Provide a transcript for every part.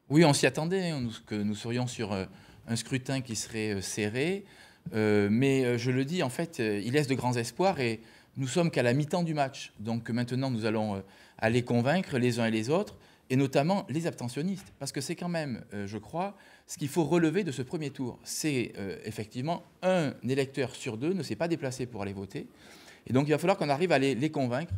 Oui, on s'y attendait, hein, que nous serions sur un scrutin qui serait serré. Mais je le dis, en fait, il laisse de grands espoirs et nous sommes qu'à la mi-temps du match. Donc maintenant, nous allons aller convaincre les uns et les autres, et notamment les abstentionnistes. Parce que c'est quand même, je crois, ce qu'il faut relever de ce premier tour. C'est effectivement un électeur sur deux ne s'est pas déplacé pour aller voter. Et donc il va falloir qu'on arrive à les convaincre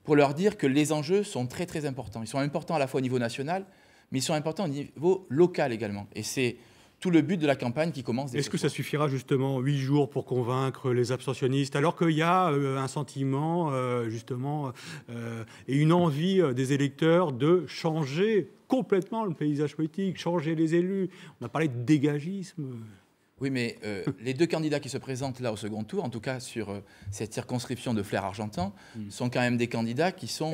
pour leur dire que les enjeux sont très très importants. Ils sont importants à la fois au niveau national, mais ils sont importants au niveau local également. Et c'est tout le but de la campagne qui commence dès Est-ce ce que ça soir. suffira justement 8 jours pour convaincre les abstentionnistes, alors qu'il y a un sentiment justement et une envie des électeurs de changer complètement le paysage politique, changer les élus? On a parlé de dégagisme. Oui, mais les deux candidats qui se présentent là au second tour, en tout cas sur cette circonscription de Flers-Argentan, sont quand même des candidats qui sont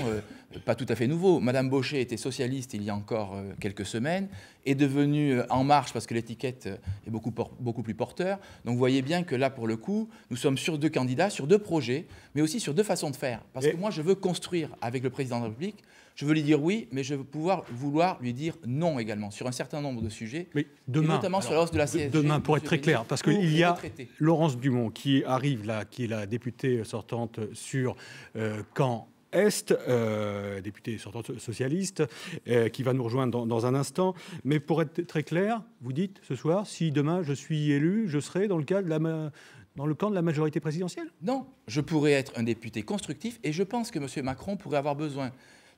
pas tout à fait nouveaux. Madame Bauchet était socialiste il y a encore quelques semaines, est devenue En Marche parce que l'étiquette est beaucoup plus porteur. Donc vous voyez bien que là, pour le coup, nous sommes sur deux candidats, sur deux projets, mais aussi sur deux façons de faire. Parce que moi, je veux construire avec le président de la République. Je veux lui dire oui, mais je veux vouloir lui dire non également sur un certain nombre de sujets, Mais demain, et notamment sur la hausse de la CSG. demain, pour être très clair, parce qu'il y a retraités. Laurence Dumont qui arrive là, qui est la députée sortante sur Caen Est, députée sortante socialiste, qui va nous rejoindre dans un instant. Mais pour être très clair, vous dites ce soir, si demain je suis élu, je serai dans le cadre dans le camp de la majorité présidentielle? Non, je pourrais être un député constructif et je pense que M. Macron pourrait avoir besoin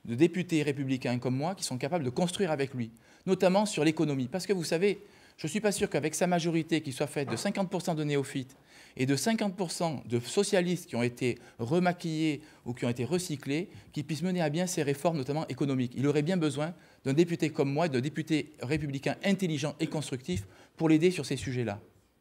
de députés républicains comme moi qui sont capables de construire avec lui, notamment sur l'économie. Parce que vous savez, je ne suis pas sûr qu'avec sa majorité qui soit faite de 50% de néophytes et de 50% de socialistes qui ont été remaquillés ou qui ont été recyclés, qu'il puisse mener à bien ces réformes, notamment économiques. Il aurait bien besoin d'un député comme moi, d'un député républicain intelligent et constructif pour l'aider sur ces sujets-là.